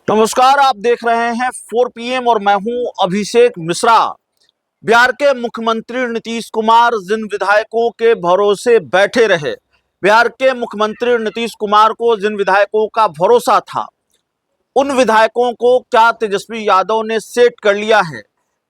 नमस्कार, आप देख रहे हैं 4 PM और मैं हूं अभिषेक मिश्रा। बिहार के मुख्यमंत्री नीतीश कुमार जिन विधायकों के भरोसे बैठे रहे, बिहार के मुख्यमंत्री नीतीश कुमार को जिन विधायकों का भरोसा था, उन विधायकों को क्या तेजस्वी यादव ने सेट कर लिया है?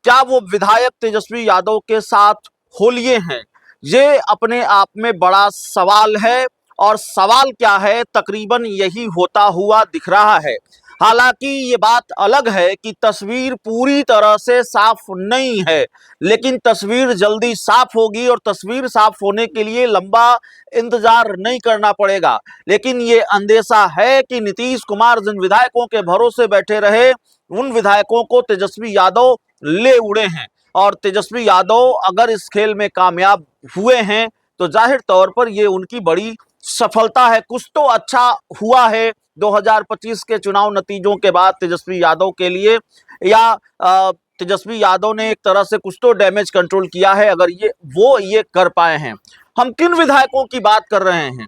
क्या वो विधायक तेजस्वी यादव के साथ हो लिए हैं? ये अपने आप में बड़ा सवाल है और सवाल क्या है, तकरीबन यही होता हुआ दिख रहा है। हालांकि ये बात अलग है कि तस्वीर पूरी तरह से साफ नहीं है, लेकिन तस्वीर जल्दी साफ होगी और तस्वीर साफ होने के लिए लंबा इंतजार नहीं करना पड़ेगा। लेकिन ये अंदेशा है कि नीतीश कुमार जिन विधायकों के भरोसे बैठे रहे, उन विधायकों को तेजस्वी यादव ले उड़े हैं और तेजस्वी यादव अगर इस खेल में कामयाब हुए हैं तो जाहिर तौर पर ये उनकी बड़ी सफलता है। कुछ तो अच्छा हुआ है 2025 के चुनाव नतीजों के बाद तेजस्वी यादव के लिए, या तेजस्वी यादव ने एक तरह से कुछ तो डैमेज कंट्रोल किया है अगर ये कर पाए हैं। हम किन विधायकों की बात कर रहे हैं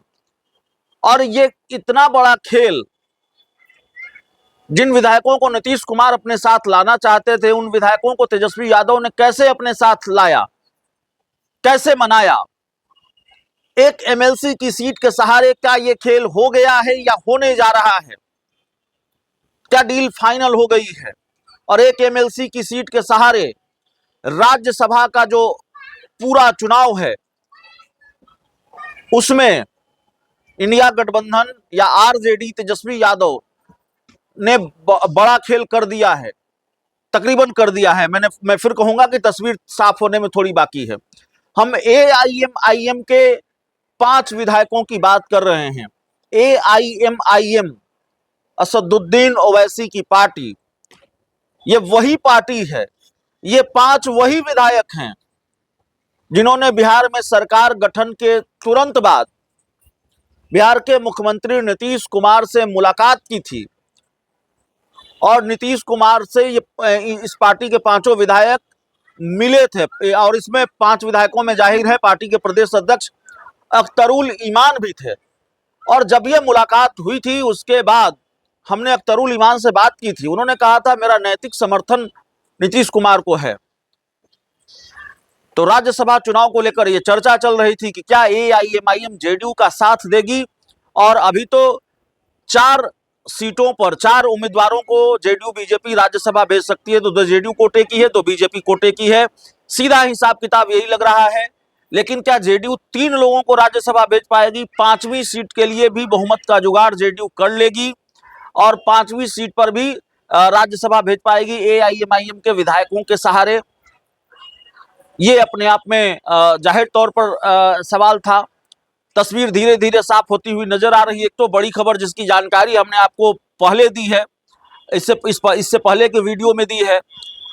और ये इतना बड़ा खेल जिन विधायकों को नीतीश कुमार अपने साथ लाना चाहते थे, उन विधायकों को तेजस्वी यादव ने कैसे अपने साथ लाया, कैसे मनाया? एक MLC की सीट के सहारे क्या ये खेल हो गया है या होने जा रहा है? क्या डील फाइनल हो गई है? और एक MLC की सीट के सहारे राज्यसभा का जो पूरा चुनाव है, उसमें इंडिया गठबंधन या RJD तेजस्वी यादव ने बड़ा खेल कर दिया है, तकरीबन कर दिया है। मैं फिर कहूंगा कि तस्वीर साफ होने में थोड़ी बाकी है। हम AIMIM के 5 विधायकों की बात कर रहे हैं। AIMIM, असदुद्दीन ओवैसी की पार्टी, ये वही पार्टी है, ये 5 वही विधायक हैं जिन्होंने बिहार में सरकार गठन के तुरंत बाद बिहार के मुख्यमंत्री नीतीश कुमार से मुलाकात की थी और नीतीश कुमार से इस पार्टी के 5 विधायक मिले थे। और इसमें 5 विधायकों में जाहिर है पार्टी के प्रदेश अध्यक्ष अख्तरुल ईमान भी थे। और जब ये मुलाकात हुई थी उसके बाद हमने अख्तरुल ईमान से बात की थी। उन्होंने कहा था मेरा नैतिक समर्थन नीतीश कुमार को है। तो राज्यसभा चुनाव को लेकर यह चर्चा चल रही थी कि क्या AIMIM JDU का साथ देगी, और अभी तो 4 सीटों पर 4 उम्मीदवारों को JDU BJP राज्यसभा भेज सकती है। तो JDU कोटे की है, तो BJP कोटे की है, सीधा हिसाब किताब यही लग रहा है। लेकिन क्या JDU 3 लोगों को राज्यसभा भेज पाएगी? 5वीं सीट के लिए भी बहुमत का जुगाड़ JDU कर लेगी और 5वीं सीट पर भी राज्यसभा भेज पाएगी AIMIM के विधायकों के सहारे? ये अपने आप में जाहिर तौर पर सवाल था। तस्वीर धीरे धीरे साफ होती हुई नजर आ रही है। एक तो बड़ी खबर जिसकी जानकारी हमने आपको पहले दी है, इससे पहले के वीडियो में दी है,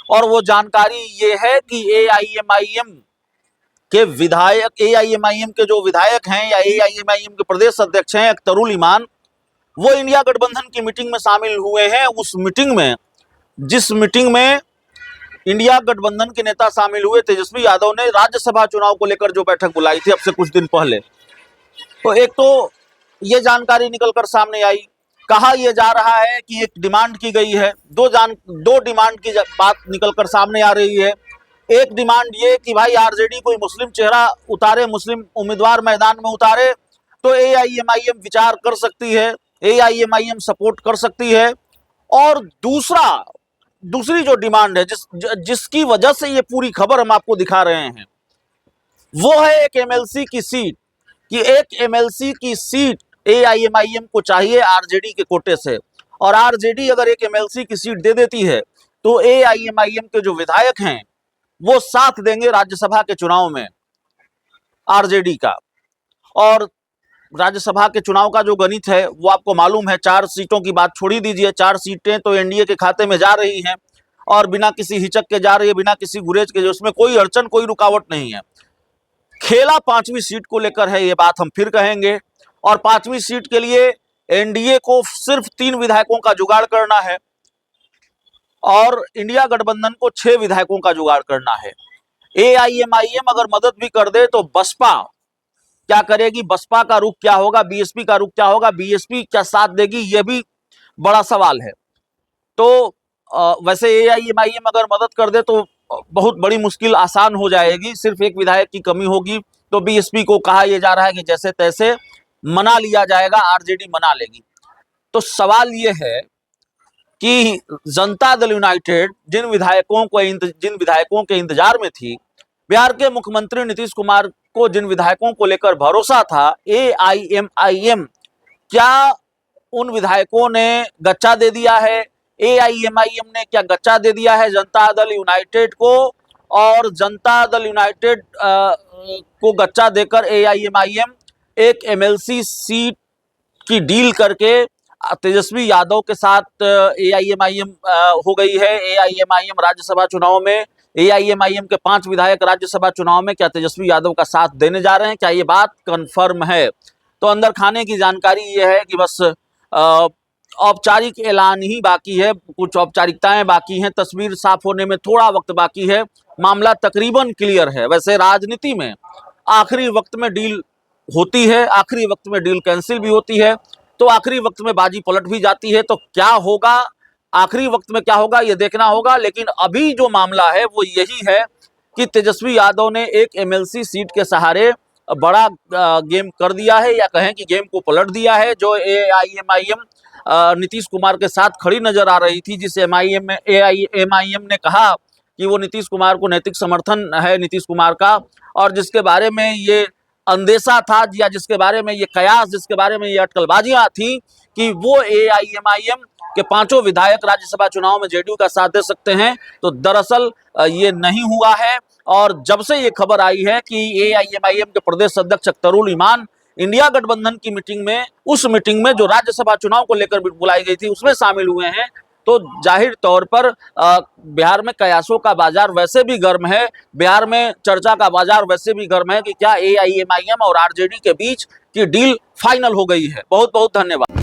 और वो जानकारी ये है कि AIMIM के विधायक, AIMIM के जो विधायक हैं या AIMIM के प्रदेश अध्यक्ष हैं अख्तरुल ईमान, वो इंडिया गठबंधन की मीटिंग में शामिल हुए हैं। उस मीटिंग में, जिस मीटिंग में इंडिया गठबंधन के नेता शामिल हुए, तेजस्वी यादव ने राज्यसभा चुनाव को लेकर जो बैठक बुलाई थी अब से कुछ दिन पहले, तो एक तो ये जानकारी निकलकर सामने आई, कहा यह जा रहा है कि एक डिमांड की गई है। दो डिमांड की बात निकलकर सामने आ रही है। एक डिमांड ये कि भाई RJD कोई मुस्लिम चेहरा उतारे, मुस्लिम उम्मीदवार मैदान में उतारे तो AIMIM विचार कर सकती है, AIMIM सपोर्ट कर सकती है। और दूसरी जो डिमांड है जिसकी वजह से ये पूरी खबर हम आपको दिखा रहे हैं, वो है एक MLC की सीट, कि एक MLC की सीट AIMIM को चाहिए RJD के कोटे से, और RJD अगर एक MLC की सीट दे देती है तो AIMIM के जो विधायक हैं वो साथ देंगे राज्यसभा के चुनाव में RJD का। और राज्यसभा के चुनाव का जो गणित है वो आपको मालूम है। 4 सीटों की बात छोड़ ही दीजिए, 4 सीटें तो NDA के खाते में जा रही हैं और बिना किसी हिचक के जा रही है, बिना किसी गुरेज के, उसमें कोई अड़चन, कोई रुकावट नहीं है। खेला 5वीं सीट को लेकर है, ये बात हम फिर कहेंगे। और 5वीं सीट के लिए NDA को सिर्फ 3 विधायकों का जुगाड़ करना है और इंडिया गठबंधन को 6 विधायकों का जुगाड़ करना है। AIMIM अगर मदद भी कर दे तो बसपा क्या करेगी? बसपा का रुख क्या होगा? BSP का रुख क्या होगा? BSP क्या साथ देगी? यह भी बड़ा सवाल है। तो वैसे एआईएमआईएम अगर मदद कर दे तो बहुत बड़ी मुश्किल आसान हो जाएगी। सिर्फ एक विधायक की कमी होगी तो बीएसपी को कहा यह जा रहा है कि जैसे तैसे मना लिया जाएगा, आरजेडी मना लेगी। तो सवाल यह है कि जनता दल यूनाइटेड जिन विधायकों के इंतजार में थी, बिहार के मुख्यमंत्री नीतीश कुमार को जिन विधायकों को लेकर भरोसा था, एआईएमआईएम क्या उन विधायकों ने गच्चा दे दिया है? एआईएमआईएम ने क्या गच्चा दे दिया है जनता दल यूनाइटेड को? और जनता दल यूनाइटेड को गच्चा देकर एआईएमआईएम एक एमएलसी सीट की डील करके तेजस्वी यादव के साथ एआईएमआईएम हो गई है। एआईएमआईएम राज्यसभा चुनाव में, एआईएमआईएम के 5 विधायक राज्यसभा चुनाव में क्या तेजस्वी यादव का साथ देने जा रहे हैं? क्या ये बात कंफर्म है? तो अंदर खाने की जानकारी ये है कि बस औपचारिक ऐलान ही बाकी है, कुछ औपचारिकताएं बाकी हैं, तस्वीर साफ होने में थोड़ा वक्त बाकी है, मामला तकरीबन क्लियर है। वैसे राजनीति में आखिरी वक्त में डील होती है, आखिरी वक्त में डील कैंसिल भी होती है, तो आखिरी वक्त में बाजी पलट भी जाती है। तो क्या होगा आखिरी वक्त में, क्या होगा ये देखना होगा। लेकिन अभी जो मामला है वो यही है कि तेजस्वी यादव ने एक एमएलसी सीट के सहारे बड़ा गेम कर दिया है, या कहें कि गेम को पलट दिया है। जो एआईएमआईएम नीतीश कुमार के साथ खड़ी नजर आ रही थी, जिस एआईएमआईएम ने कहा कि वो नीतीश कुमार को नैतिक समर्थन है नीतीश कुमार का, और जिसके बारे में ये अंदेशा था या जिसके बारे में ये कयास, जिसके बारे में ये अटकलबाजियां थी कि वो एआईएमआईएम के 5 विधायक राज्यसभा चुनाव में जेडीयू का साथ दे सकते हैं, तो दरअसल ये नहीं हुआ है। और जब से ये खबर आई है कि एआईएमआईएम के प्रदेश अध्यक्ष अख्तरुल इमान इंडिया गठबंधन की मीटिंग में, उस मीटिंग में जो राज्यसभा चुनाव को लेकर बुलाई गई थी, उसमें शामिल हुए हैं, तो जाहिर तौर पर बिहार में कयासों का बाजार वैसे भी गर्म है, बिहार में चर्चा का बाजार वैसे भी गर्म है कि क्या एआईएमआईएम और आरजेडी के बीच की डील फाइनल हो गई है। बहुत बहुत धन्यवाद।